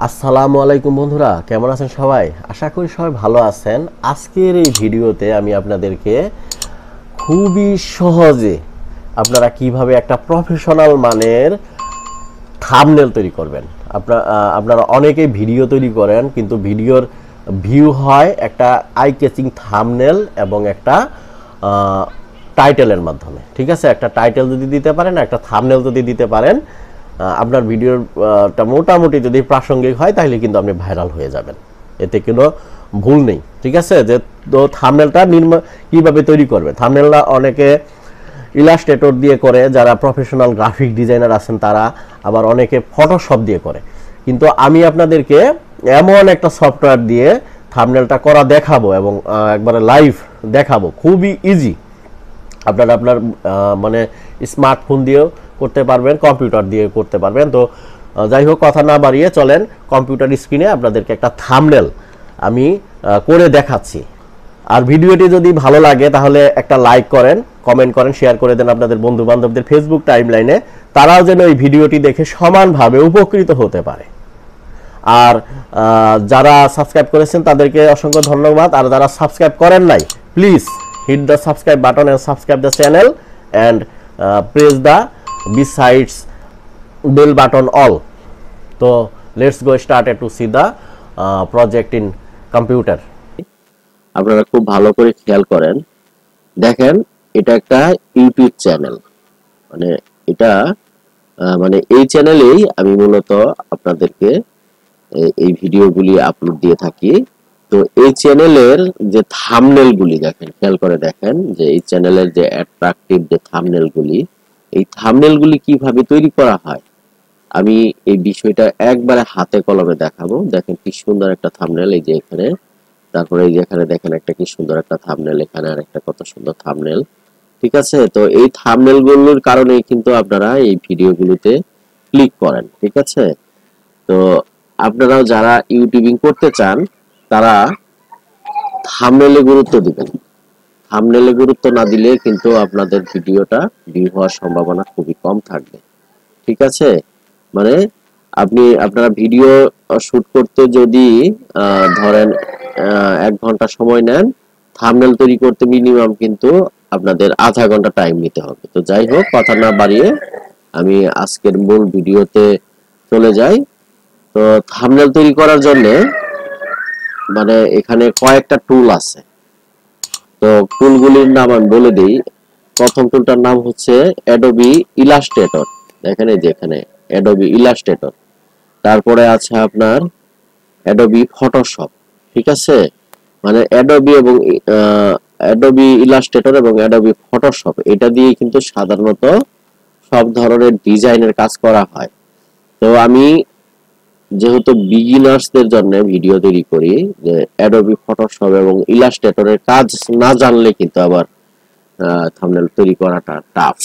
আসসালামু আলাইকুম বন্ধুরা, কেমন আছেন সবাই? আশা করি সবাই ভালো আছেন। আজকের এই ভিডিওতে আমি আপনাদেরকে খুবই সহজে আপনারা কিভাবে একটা প্রফেশনাল মানের থাম্বনেল তৈরি করবেন। আপনারা অনেকেই ভিডিও তৈরি করেন, কিন্তু ভিডিওর ভিউ হয় একটা আই ক্যাচিং থাম্বনেল এবং একটা টাইটেলের মাধ্যমে। ঠিক আছে, একটা টাইটেল যদি দিতে পারেন, একটা থাম্বনেল যদি দিতে পারেন, আপনার ভিডিওটা মোটামুটি যদি প্রাসঙ্গিক হয় তাহলে কিন্তু আপনি ভাইরাল হয়ে যাবেন, এতে কোনো ভুল নেই। ঠিক আছে, যে তো থাম্বনেলটা কীভাবে তৈরি করবে? থাম্বনেলটা অনেকে ইলাস্ট্রেটর দিয়ে করে, যারা প্রফেশনাল গ্রাফিক ডিজাইনার আছেন তারা, আবার অনেকে ফটোশপ দিয়ে করে। কিন্তু আমি আপনাদেরকে এমন একটা সফটওয়্যার দিয়ে থাম্বনেলটা করা দেখাবো এবং একবারে লাইভ দেখাবো, খুবই ইজি। আপনার মানে স্মার্টফোন দিয়েও করতে পারবেন, কম্পিউটার দিয়ে করতে পারবেন। তো যাই হোক, কথা না বাড়িয়ে চলেন কম্পিউটার স্ক্রিনে আপনাদেরকে একটা থাম্বনেল আমি করে দেখাচ্ছি। আর ভিডিওটি যদি ভালো লাগে তাহলে একটা লাইক করেন, কমেন্ট করেন, শেয়ার করে দেন আপনাদের বন্ধু বান্ধবদের ফেসবুক টাইমলাইনে, তারাও যেন এই ভিডিওটি দেখে সমানভাবে উপকৃত হতে পারে। আর যারা সাবস্ক্রাইব করেছেন তাদেরকে অসংখ্য ধন্যবাদ। আর যারা সাবস্ক্রাইব করেন নাই, please hit the subscribe button and subscribe the channel and press the besides bell button all. So let's go started to see the project in computer. আপনারা খুব ভালো করে খেয়াল করেন, দেখেন এটা একটা ইউটিউব চ্যানেল। মানে এটা মানে এই চ্যানেলেই আমি মূলত আপনাদেরকে এই ভিডিওগুলি আপলোড দিয়ে থাকি। তো এই চ্যানেলের যে থাম্বনেলগুলি দেখেন, খেয়াল করে দেখেন যে এই চ্যানেলের যে অ্যাট্রাকটিভ যে থাম্বনেলগুলি, এই থাম্বনেলগুলি কিভাবে তৈরি করা হয় আমি এই বিষয়টা একবারে হাতে কলমে দেখাবো। দেখেন কি সুন্দর একটা থাম্বনেল, এই যে এখানে, তারপরে এই যে এখানে দেখেন একটা কি সুন্দর একটা থাম্বনেল, এখানে আর একটা কত সুন্দর থাম্বনেল। ঠিক আছে, তো এই থাম্বনেলগুলোর কারণেই কিন্তু আপনারা এই ভিডিওগুলোতে ক্লিক করেন। ঠিক আছে, তো আপনারাও যারা ইউটিউবিং করতে চান তারা থাম্বনেলে গুরুত্ব দিবেন। থাম্বনেলে গুরুত্ব না দিলে কিন্তু আপনাদের ভিডিওটা ভিউ হওয়ার সম্ভাবনা খুবই কম থাকবে। ঠিক আছে, মানে আপনারা ভিডিও শুট করতে যদি ধরেন 1 ঘন্টা সময় নেন, থাম্বনেল তৈরি করতে মিনিমাম কিন্তু আপনাদের আধা ঘন্টা টাইম নিতে হবে। তো যাই হোক, কথা না বাড়িয়ে আমি আজকের মূল ভিডিওতে চলে যাই। তো থাম্বনেল তৈরি করার জন্য মানে এখানে কয়েকটা টুল আছে। তো টুলগুলির নাম আমি বলে দিই। প্রথম টুলটার নাম হচ্ছে অ্যাডোবি ইলাস্ট্রেটর। দেখেন এই যে এখানে অ্যাডোবি ইলাস্ট্রেটর। তারপরে আছে আপনার অ্যাডোবি ফটোশপ। ঠিক আছে, মানে অ্যাডোবি ইলাস্ট্রেটর এবং অ্যাডোবি ফটোশপ, এটা দিয়ে কিন্তু সাধারণত সব ধরনের ডিজাইনের কাজ করা হয়। তো আমি যেহেতু বিগিনার্সদের জন্য ভিডিও তৈরি করি, যে অ্যাডোবি ফটোশপ এবং ইলাস্ট্রেটরের কাজ না জানলে কিন্তু আবার থাম্বনেল তৈরি করাটা টাফ।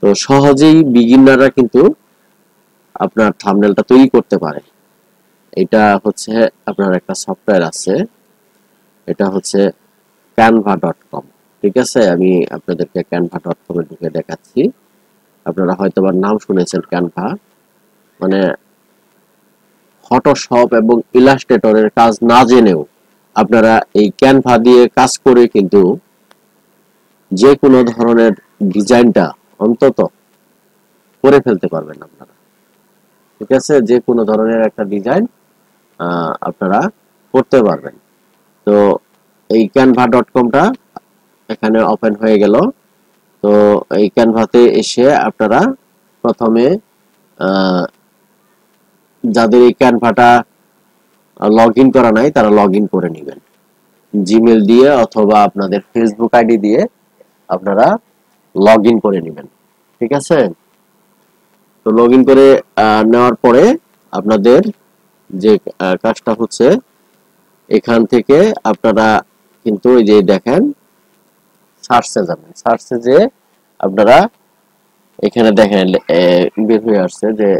তো সহজেই বিগিনাররা কিন্তু আপনার থাম্বনেলটা তৈরি করতে পারে। এটা হচ্ছে আপনার একটা সফটওয়্যার আছে, এটা হচ্ছে canva.com। ঠিক আছে, আমি আপনাদেরকে canva.com এ ঢুকে দেখাচ্ছি। আপনারা হয়তোবা নাম শুনেছেন ক্যানভা। মানে ফটোশপ এবং ইলাস্ট্রেটরের কাজ না জেনেও আপনারা এই ক্যানভা দিয়ে কাজ করে কিন্তু যে কোনো ধরনের ডিজাইনটা অন্তত করে ফেলতে পারবেন আপনারা। ঠিক আছে, যে কোনো ধরনের একটা ডিজাইন আপনারা করতে পারবেন। তো এই canva.comটা এখানে ওপেন হয়ে গেল। তো এই ক্যানভাতে এসে আপনারা প্রথমে যাদের এই ক্যানভাটা লগ ইন করা নাই তারা লগ ইন করে নেবেন জিমেল দিয়ে অথবা আপনাদের ফেসবুক আইডি দিয়ে আপনারা লগ ইন করে নেবেন। ঠিক আছে, তো লগ ইন করে নেওয়ার পরে আপনাদের যে কাজটা হচ্ছে, এখান থেকে আপনারা কিন্তু এই যে দেখেন সার্চে যাবেন। সার্চে যে আপনারা এখানে দেখেন বের হয়ে আসছে যে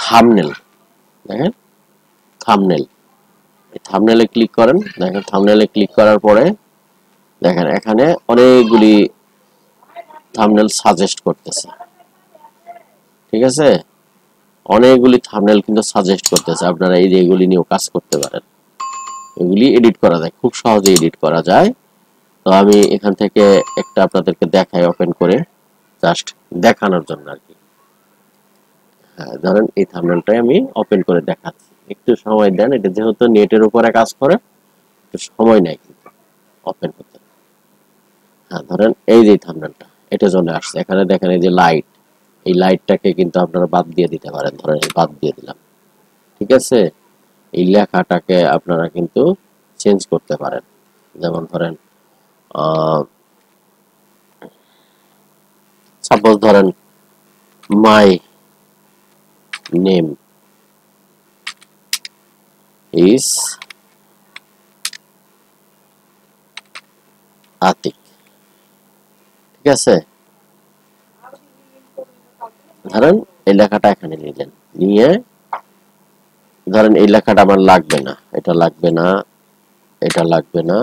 থাম্বনেল। দেখেন থাম্বনেল, থাম্বনেলে ক্লিক করেন। দেখেন থাম্বনেলে ক্লিক করার পরে দেখেন এখানে অনেকগুলি থাম্বনেল সাজেস্ট করতেছে। ঠিক আছে, অনেকগুলি থাম্বনেল কিন্তু সাজেস্ট করতেছে, আপনারা এই যে এগুলি নিয়েও কাজ করতে পারেন। এগুলি এডিট করা যায়, খুব সহজে এডিট করা যায়। তো আমি এখান থেকে একটা আপনাদেরকে দেখাই ওপেন করে, জাস্ট দেখানোর জন্য আর কি। হ্যাঁ, ধরেন এই থাম্বনেলটাই আমি ওপেন করে দেখাচ্ছি, একটু সময় দেন, এটা যেহেতু নেটের উপরে কাজ করে একটু সময় নেয় কিন্তু ওপেন করতে। হ্যাঁ, ধরেন এই যে থাম্বনেলটা, এটা চলে আসছে। এখানে দেখেন এই যে লাইট, এই লাইটটাকে কিন্তু আপনারা বাদ দিয়ে দিতে পারেন, ধরেন বাদ দিয়ে দিলাম। ঠিক আছে, এই লেখাটাকে আপনারা কিন্তু চেঞ্জ করতে পারেন। যেমন ধরেন সাপোজ ধরেন মাই নেম ইজ আতিক। ঠিক আছে, ধরেন এই লেখাটা এখানে নিলেন, নিয়ে ধরেন এই লেখাটা আমার লাগবে না, এটা লাগবে না, এটা লাগবে না,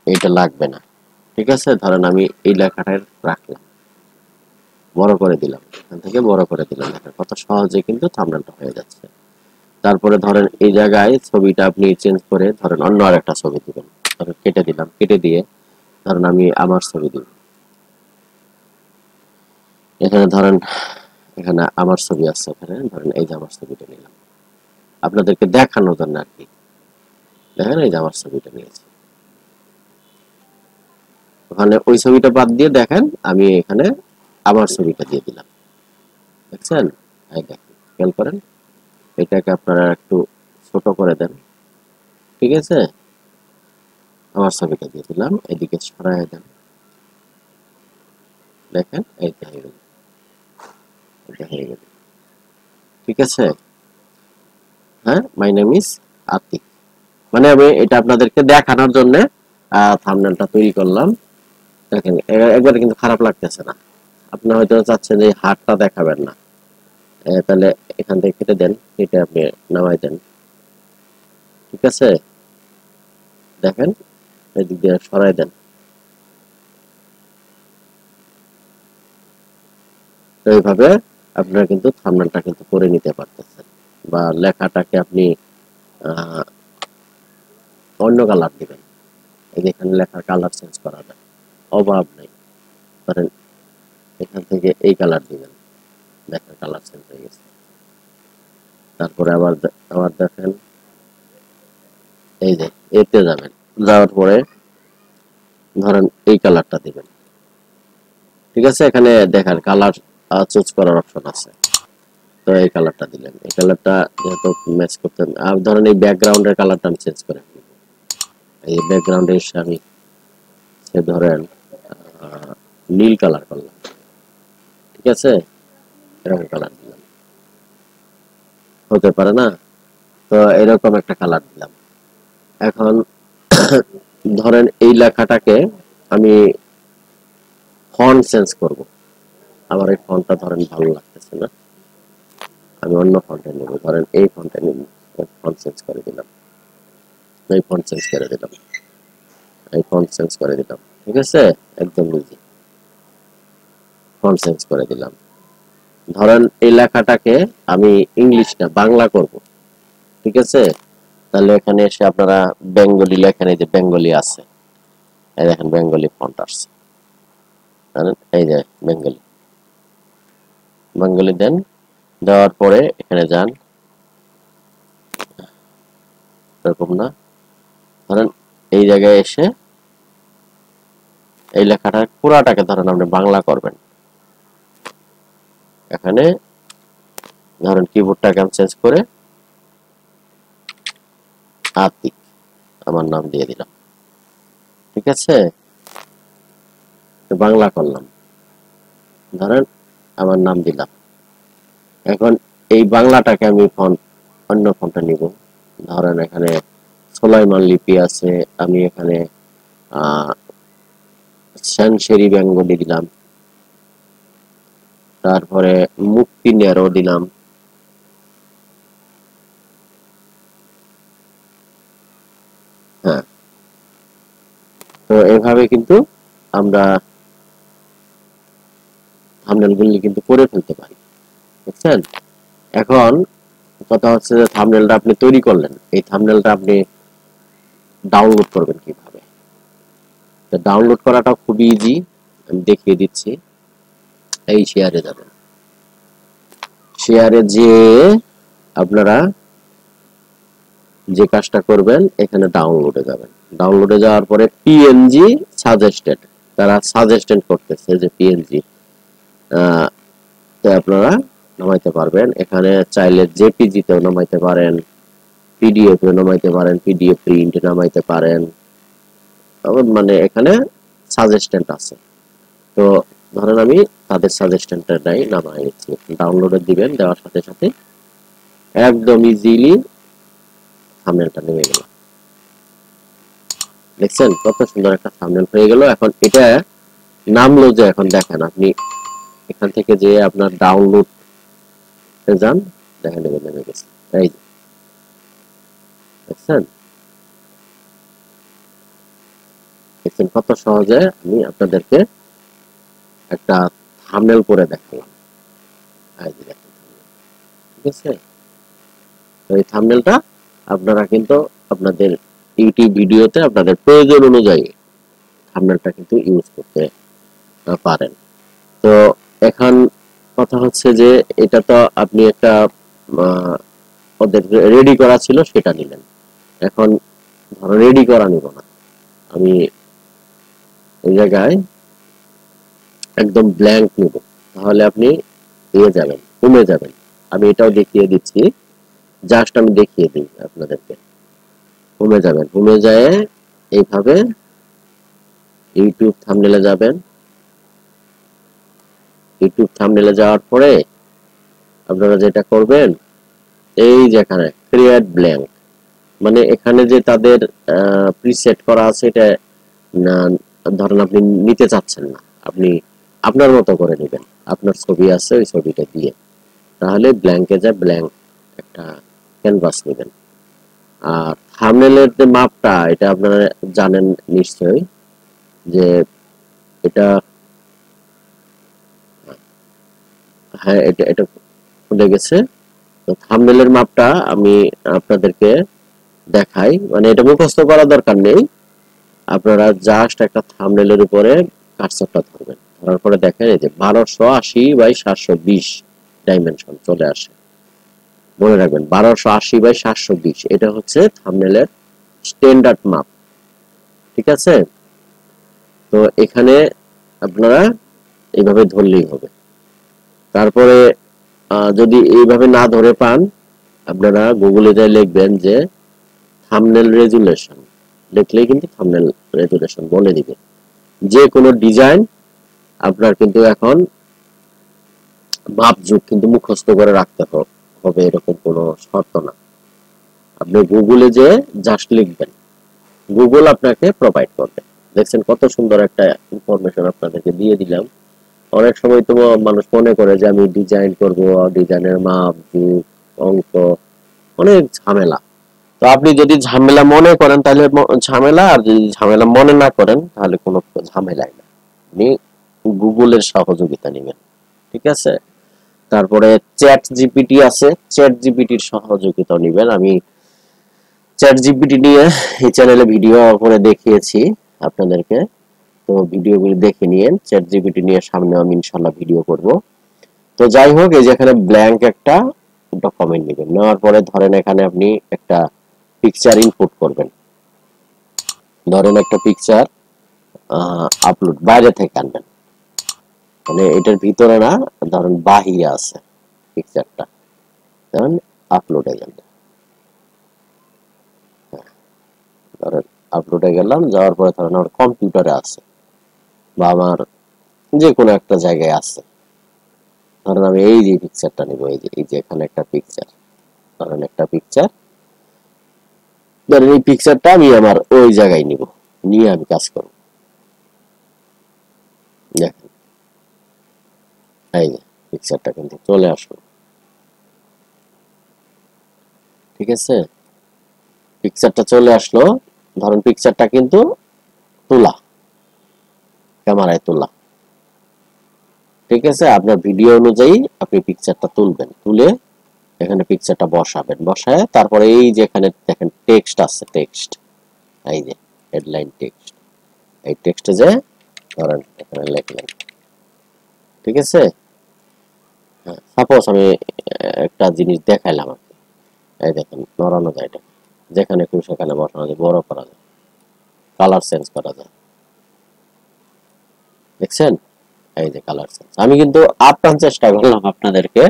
এটা লাগবে না। ঠিক আছে, ধরেন আমি এই লেখাটা রাখলাম, বড় করে দিলাম, এখান থেকে বড় করে দিলাম। দেখেন কত সহজে কিন্তু থাম্বনেলটা হয়ে যাচ্ছে। তারপরে ধরেন এই জায়গায় ছবিটা আপনি চেঞ্জ করে ধরেন অন্য আরেকটা ছবি দিবেন, ধরেন কেটে দিলাম, কেটে দিয়ে ধরেন আমি আমার ছবি দিব। এখানে ধরেন এখানে আমার ছবি আছে, এখানে ধরেন এই যে আমার ছবিটা নিলাম আপনাদেরকে দেখানোর জন্য আর কি। দেখেন এই যে আমার ছবিটা নিয়েছি, ওখানে ওই ছবিটা বাদ দিয়ে দেখেন আমি এখানে আমার ছবিটা দিয়ে দিলাম। দেখছেন, এই দেখেন, খেয়াল করেন, এটাকে আপনারা একটু ছোট করে দেন। ঠিক আছে, আমার ছবিটা দিয়ে দিলাম, এদিকে সরাই দেন। দেখেন এইটা হয়ে গেল, এটা হয়ে গেল। ঠিক আছে, হ্যাঁ, মাই নেম ইজ আতিক, মানে আমি এটা আপনাদেরকে দেখানোর জন্য থাম্বনেলটা তৈরি করলাম। দেখেন একবারে কিন্তু খারাপ লাগতেছে না। আপনি হয়তো চাচ্ছেন যে হাতটা দেখাবেন না, তাহলে এখান থেকে কেটে দেন, কেটে আপনি নামাই দেন। ঠিক আছে, দেখেন এদিক দিয়ে সরাই দেন। তো এইভাবে আপনারা কিন্তু থাম্বনেলটা কিন্তু করে নিতে পারতেছেন, বা লেখাটাকে আপনি আহ, অন্য কালার দিবেন। এই যে এখানে লেখার কালার চেঞ্জ করা যায়, অভাব নেই। ধরেন এখান থেকে এই কালার দিবেন, লেখার কালার চেঞ্জ হয়ে গেছে। তারপরে আবার আবার দেখেন এই যে এতে যাবেন, যাওয়ার পরে ধরেন এই কালারটা দিবেন। ঠিক আছে, এখানে দেখেন কালার চুজ করার অপশন আছে, তো এই কালারটা দিলেন। এই কালারটা যেহেতু ম্যাচ করতে, আর ধরেন এই ব্যাকগ্রাউন্ডের কালারটা আমি চেঞ্জ করে ফেলবো। এই ব্যাকগ্রাউন্ডে এসে আমি সে ধরেন নীল কালার করলাম। ঠিক আছে, এরকম কালার দিলাম, হতে পারে না? তো এরকম একটা কালার দিলাম। এখন ধরেন এই লেখাটাকে আমি ফন্ট চেঞ্জ করব। আমার এই ফন্টটা ধরেন ভালো লাগতেছে না, আমি অন্য ফন্টে নেব, ধরেন এই ফন্টে নিব। ফন্ট চেঞ্জ করে দিলাম, এই ফন্ট চেঞ্জ করে দিলাম, এই ফন্ট চেঞ্জ করে দিলাম। ঠিক আছে, একদম ইজি, ফন্ট চেঞ্জ করে দিলাম। ধরেন এই লেখাটাকে আমি ইংলিশ না বাংলা করব। ঠিক আছে, তাহলে এখানে এসে আপনারা বেঙ্গলি লেখেন, এই যে বেঙ্গলি আছে, এই দেখেন বেঙ্গলি ফন্ট আসছে, জানেন এই যে বেঙ্গলি, বেঙ্গলি দেন। দেওয়ার পরে এখানে যান, এরকম না, ধরেন এই জায়গায় এসে এই লেখাটা পুরাটাকে ধরেন আপনি বাংলা করবেন। এখানে ধরেন কিবোর্ডটাকে আমি চেঞ্জ করে আতিক আমার নাম দিয়ে দিলাম। ঠিক আছে, বাংলা করলাম, ধরেন আমার নাম দিলাম। এখন এই বাংলাটাকে আমি ফন্ট অন্য ফন্টে নিব। ধরেন এখানে সোলাইমান লিপি আছে, আমি এখানে শ্যানশেরি বেঙ্গলি দিলাম, তারপরে মুক্তি নেরো দিলাম। হ্যাঁ, তো এভাবে কিন্তু আমরা থাম্বনেলগুলি কিন্তু করে ফেলতে পারি, বুঝছেন? এখন কথা হচ্ছে যে থাম্বনেলটা আপনি তৈরি করলেন, এই থাম্বনেলটা আপনি ডাউনলোড করবেন কিভাবে। তো ডাউনলোড করাটা খুব ইজি, আমি দেখিয়ে দিচ্ছি। এই শেয়ারে যাবেন, শেয়ারে যে আপনারা যে কাজটা করবেন এখানে ডাউনলোডে যাবেন। ডাউনলোডে যাওয়ার পরে পিএনজি সাজেস্টেড, তারা সাজেস্টেড করতেছে যে পিএনজি তে আপনারা নামাইতে পারবেন। এখানে চাইলে জেপিজি তেও নামাইতে পারেন, পিডিএফ এ নামাইতে পারেন, পিডিএফ প্রিন্ট নামাইতে পারেন, মানে এখানে সাজেস্টেন্ট আছে। তো ধরেন আমি তাদের সাজেস্টেন্টটাই নামাই নিচ্ছি, ডাউনলোডে দিবেন, দেওয়ার সাথে সাথে একদম ইজিলি থাম্বনেলটা নেমে গেল। দেখছেন কত সুন্দর একটা থাম্বনেল হয়ে গেল। এখন এটা নামলো যে, এখন দেখেন আপনি এখান থেকে যে আপনার ডাউনলোড যান, দেখেন নেমে গেছে। এই যে দেখছেন, দেখছেন কত সহজে আমি আপনাদেরকে একটা থাম্বনেল করে দেখালাম। এই যে দেখেন, ঠিক আছে? তো এই থাম্বনেলটা আপনারা কিন্তু আপনাদের ইউটিউব ভিডিওতে আপনাদের প্রয়োজন অনুযায়ী থাম্বনেলটা কিন্তু ইউজ করতে পারেন। তো এখন কথা হচ্ছে যে এটা তো আপনি একটা ওদের রেডি করা ছিল সেটা নিলেন। এখন ধরো রেডি করা নিব না, আমি এই জায়গায় একদম ব্ল্যাঙ্ক নিব, তাহলে আপনি পেয়ে যাবেন, কমে যাবেন। আমি এটাও দেখিয়ে দিচ্ছি, জাস্ট আমি দেখিয়ে দিই আপনাদেরকে। হোমে যাবেন, হোমে যায় এইভাবে ইউটিউব থাম্বনেলে যাবেন। ইউটিউব থাম্বনেলে যাওয়ার পরে আপনারা যেটা করবেন, এই যে এখানে ক্রিয়েট ব্ল্যাঙ্ক, মানে এখানে যে তাদের প্রিসেট করা আছে, এটা ধরেন আপনি নিতে চাচ্ছেন না, আপনি আপনার মতো করে নেবেন, আপনার ছবি আছে ওই ছবিটা দিয়ে, তাহলে ব্ল্যাঙ্কে যা ব্ল্যাঙ্ক একটা ক্যানভাস নেবেন। আর থাম্বনেলের যে মাপটা, এটা আপনারা জানেন নিশ্চয়ই যে এটা, হ্যাঁ এটা এটা খুলে গেছে। তো থাম্বনেলের মাপটা আমি আপনাদেরকে দেখাই, মানে এটা মুখস্থ করার দরকার নেই, আপনারা জাস্ট একটা থাম্বনেলের উপরে কার্সরটা ধরবেন, ধরার পরে দেখেন এই যে 1280x720 ডাইমেনশন চলে আসে। মনে রাখবেন 1280x720, এটা হচ্ছে থাম্বনেলের স্ট্যান্ডার্ড মাপ, ঠিক আছে? তো এখানে আপনারা এইভাবে ধরলেই হবে। তারপরে যদি এইভাবে না ধরে পান, আপনারা গুগলে যাই লিখবেন যে থাম্বনেল রেজুলেশন, লিখলেই কিন্তু থাম্বনেল রেজুলেশন বলে দিবে। যে কোনো ডিজাইন আপনার কিন্তু এখন মাপ যুগ কিন্তু মুখস্থ করে রাখতে হবে এরকম কোনো শর্ত না। আপনি গুগলে যে জাস্ট লিখবেন, গুগল আপনাকে প্রোভাইড করবে। দেখছেন কত সুন্দর একটা ইনফরমেশন আপনাদেরকে দিয়ে দিলাম। অনেক সময় তো মানুষ মনে করে যে আমি ডিজাইন করব, ডিজাইনের মাপ যুগ অঙ্ক অনেক ঝামেলা। তো আপনি যদি ঝামেলা মনে করেন তাহলে ঝামেলা, আর যদি ঝামেলা মনে না করেন তাহলে কোনো ঝামেলাই না, আপনি গুগলের সহযোগিতা নেবেন, ঠিক আছে? তারপরে চ্যাট জিপিটি আছে, চ্যাট জিপিটির সহযোগিতা নেবেন। আমি চ্যাট জিপিটি নিয়ে এই চ্যানেলে ভিডিও করে দেখিয়েছি আপনাদেরকে, তো ভিডিওগুলো দেখে নিয়েন। চ্যাট জিপিটি নিয়ে সামনে আমি ইনশাআল্লাহ ভিডিও করব। তো যাই হোক, এই যে এখানে ব্ল্যাঙ্ক একটা ডকুমেন্ট নেবেন, নেওয়ার পরে ধরেন এখানে আপনি একটা পিকচার ইনপুট করবেন, ধরেন একটা পিকচার আপলোড বাইরে থেকে আনবেন, মানে এটার ভিতরে না, ধরেন বাহিরে আছে পিকচারটা, ধরেন আপলোডে গেল, ধরেন আপলোডে গেলাম, যাওয়ার পরে ধরেন আমার কম্পিউটারে আছে বা আমার যে কোনো একটা জায়গায় আছে, ধরেন আমি এই যে পিকচারটা নিব, এই যে এখানে একটা পিকচার, ধরেন একটা পিকচার, ধরেন এই পিকচারটা আমি আমার ওই জায়গায় নিব, নিয়ে আমি কাজ করব। দেখেন এই যে পিকচারটা কিন্তু চলে আসলো, ঠিক আছে? পিকচারটা চলে আসলো, ধরেন পিকচারটা কিন্তু তোলা, ক্যামেরায় তোলা, ঠিক আছে, আপনার ভিডিও অনুযায়ী আপনি পিকচারটা তুলবেন, তুলে এখানে পিকচারটা বসাবেন, বসায় তারপরে এই যে এখানে দেখেন টেক্সট আছে, টেক্সট এই যে হেডলাইন টেক্সট, এই টেক্সটে যে ধরেন এখানে লিখলেন। ঠিক আছে, সাপোজ আমি একটা জিনিস দেখাইলাম আপনি, এই দেখেন নড়ানো যায়, এটা যেখানে খুশি সেখানে বসানো যায়, বড় করা যায়, কালার চেঞ্জ করা যায়। দেখছেন, এই যে কালার চেঞ্জ। আমি কিন্তু আপ্রাণ চেষ্টা করলাম আপনাদেরকে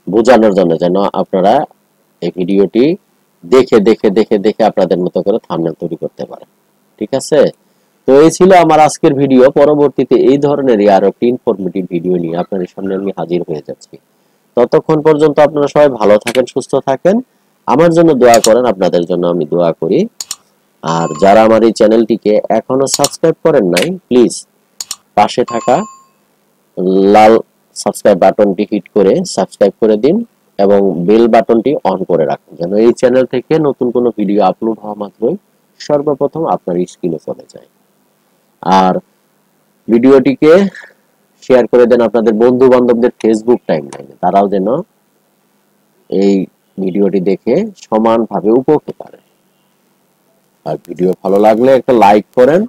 বোঝানোর জন্য, যেন আপনারা এই ভিডিওটি দেখে দেখে দেখে দেখে আপনাদের মতো করে থাম্বনেল তৈরি করতে পারেন। ঠিক আছে, তো এই ছিল আমার আজকের ভিডিও। পরবর্তীতে এই ধরনেরই আরো একটি ইনফরমেটিভ ভিডিও নিয়ে আপনাদের সামনে আমি হাজির হয়ে যাচ্ছি। ততক্ষণ পর্যন্ত আপনারা সবাই ভালো থাকেন, সুস্থ থাকেন, আমার জন্য দোয়া করেন, আপনাদের জন্য আমি দোয়া করি। আর যারা আমার এই চ্যানেলটিকে এখনো সাবস্ক্রাইব করেন নাই, প্লিজ পাশে থাকা লাল সাবস্ক্রাইব বাটনটি হিট করে সাবস্ক্রাইব করে দিন এবং বেল বাটনটি অন করে রাখুন, যেন এই চ্যানেল থেকে নতুন কোনো ভিডিও আপলোড হওয়া মাত্রই সর্বপ্রথম আপনার স্ক্রিনে চলে যায়। আর ভিডিওটিকে শেয়ার করে দেন আপনাদের বন্ধু বান্ধবদের ফেসবুক টাইমলাইনে, তারাও যেন এই ভিডিওটি দেখে সমানভাবে উপকৃত পারে। আর ভিডিও ভালো লাগলে একটা লাইক করেন,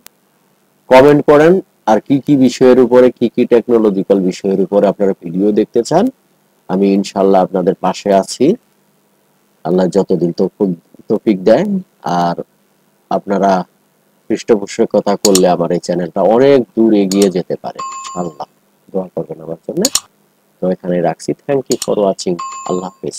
কমেন্ট করেন, আর কি কি বিষয়ের উপরে, কি কি টেকনোলজিক্যাল বিষয়ের উপরে আপনারা ভিডিও দেখতে চান, আমি ইনশাআল্লাহ আপনাদের পাশে আছি, আল্লাহ যতদিন তৌফিক দেয়। আর আপনারা পৃষ্ঠপোষকতা করলে আমার এই চ্যানেলটা অনেক দূর এগিয়ে যেতে পারে ইনশাআল্লাহ। দোয়া করবেন আমার জন্য। তো এখানে রাখছি, থ্যাংক ইউ ফর ওয়াচিং, আল্লাহ হাফেজ।